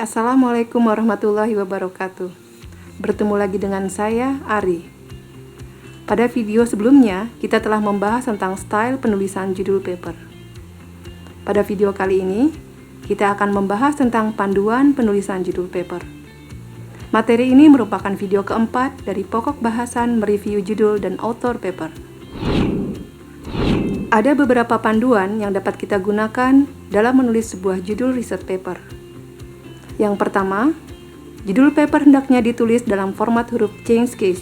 Assalamualaikum warahmatullahi wabarakatuh. Bertemu lagi dengan saya, Ari. Pada video sebelumnya, kita telah membahas tentang style penulisan judul paper. Pada video kali ini, kita akan membahas tentang panduan penulisan judul paper. Materi ini merupakan video keempat dari pokok bahasan mereview judul dan author paper. Ada beberapa panduan yang dapat kita gunakan dalam menulis sebuah judul research paper. Yang pertama, judul paper hendaknya ditulis dalam format huruf change case,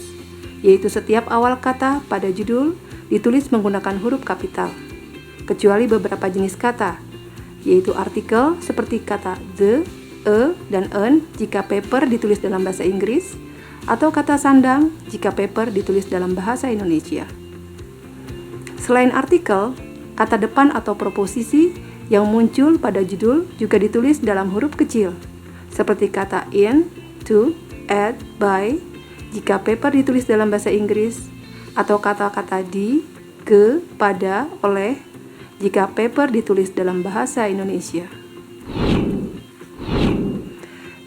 yaitu setiap awal kata pada judul ditulis menggunakan huruf kapital, kecuali beberapa jenis kata, yaitu artikel seperti kata the, a, dan an jika paper ditulis dalam bahasa Inggris, atau kata sandang jika paper ditulis dalam bahasa Indonesia. Selain artikel, kata depan atau proposisi yang muncul pada judul juga ditulis dalam huruf kecil, seperti kata in, to, at, by jika paper ditulis dalam bahasa Inggris, atau kata-kata di, ke, pada, oleh jika paper ditulis dalam bahasa Indonesia.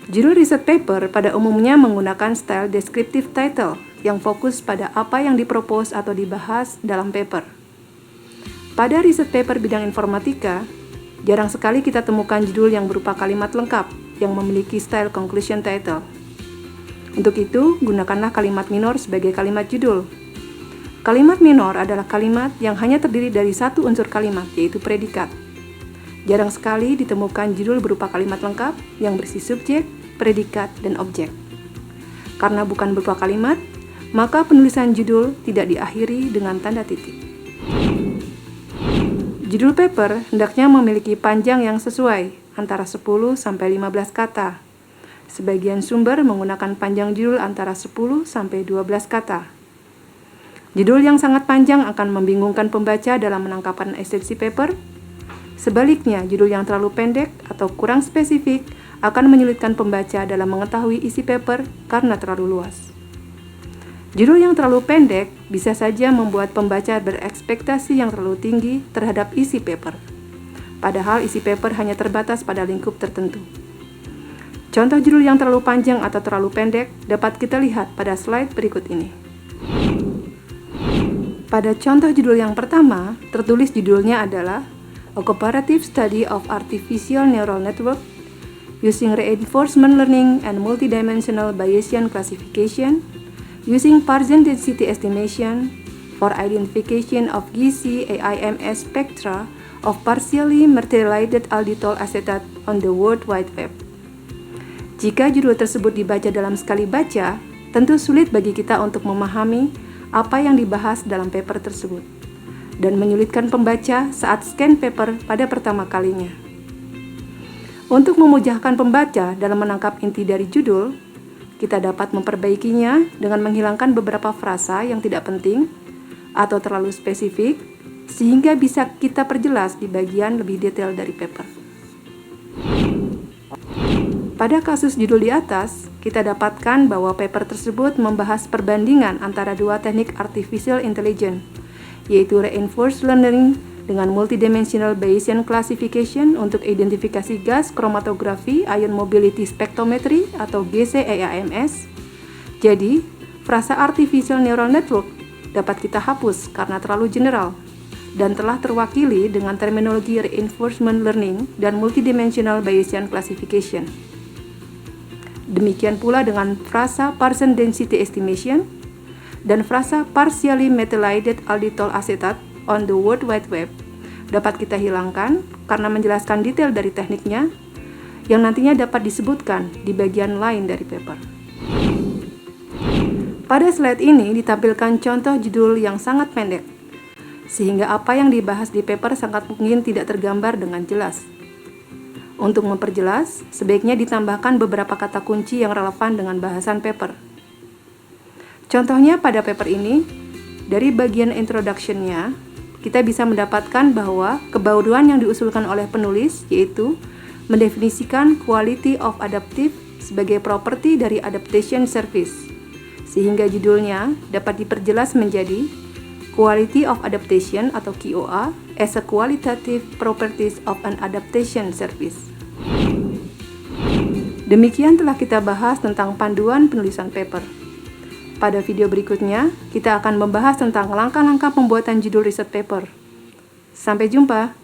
Judul research paper pada umumnya menggunakan style descriptive title yang fokus pada apa yang dipropos atau dibahas dalam paper. Pada research paper bidang informatika, jarang sekali kita temukan judul yang berupa kalimat lengkap yang memiliki style conclusion title. Untuk itu, gunakanlah kalimat minor sebagai kalimat judul. Kalimat minor adalah kalimat yang hanya terdiri dari satu unsur kalimat, yaitu predikat. Jarang sekali ditemukan judul berupa kalimat lengkap yang berisi subjek, predikat, dan objek. Karena bukan berupa kalimat, maka penulisan judul tidak diakhiri dengan tanda titik. Judul paper hendaknya memiliki panjang yang sesuai, antara 10-15 kata. Sebagian sumber menggunakan panjang judul antara 10-12 kata. Judul yang sangat panjang akan membingungkan pembaca dalam menangkap esensi paper. Sebaliknya, judul yang terlalu pendek atau kurang spesifik akan menyulitkan pembaca dalam mengetahui isi paper karena terlalu luas. Judul yang terlalu pendek bisa saja membuat pembaca berekspektasi yang terlalu tinggi terhadap isi paper, padahal isi paper hanya terbatas pada lingkup tertentu. Contoh judul yang terlalu panjang atau terlalu pendek dapat kita lihat pada slide berikut ini. Pada contoh judul yang pertama, tertulis judulnya adalah A Comparative Study of Artificial Neural Network Using Reinforcement Learning and Multidimensional Bayesian Classification Using Parsons Density Estimation for Identification of GC-AIMS Spectra of Partially Methylated Alditol Acetate on the World Wide Web. Jika judul tersebut dibaca dalam sekali baca, tentu sulit bagi kita untuk memahami apa yang dibahas dalam paper tersebut, dan menyulitkan pembaca saat scan paper pada pertama kalinya. Untuk memudahkan pembaca dalam menangkap inti dari judul, kita dapat memperbaikinya dengan menghilangkan beberapa frasa yang tidak penting atau terlalu spesifik, sehingga bisa kita perjelas di bagian lebih detail dari paper. Pada kasus judul di atas, kita dapatkan bahwa paper tersebut membahas perbandingan antara dua teknik artificial intelligence, yaitu reinforced learning dengan multidimensional Bayesian classification untuk identifikasi gas kromatografi ion mobility spectrometry atau GC-AIMS. Jadi, frasa artificial neural network dapat kita hapus karena terlalu general dan telah terwakili dengan terminologi reinforcement learning dan multidimensional Bayesian classification. Demikian pula dengan frasa Parsons Density Estimation dan frasa partially methylated alditol acetate on the World Wide Web dapat kita hilangkan karena menjelaskan detail dari tekniknya yang nantinya dapat disebutkan di bagian lain dari paper. Pada slide ini ditampilkan contoh judul yang sangat pendek, sehingga apa yang dibahas di paper sangat mungkin tidak tergambar dengan jelas. Untuk memperjelas, sebaiknya ditambahkan beberapa kata kunci yang relevan dengan bahasan paper. Contohnya pada paper ini, dari bagian introduction-nya, kita bisa mendapatkan bahwa kebodohan yang diusulkan oleh penulis yaitu mendefinisikan quality of adaptive sebagai properti dari adaptation service, sehingga judulnya dapat diperjelas menjadi Quality of Adaptation atau QOA as a Qualitative Properties of an Adaptation Service. Demikian telah kita bahas tentang panduan penulisan paper. Pada video berikutnya, kita akan membahas tentang langkah-langkah pembuatan judul riset paper. Sampai jumpa!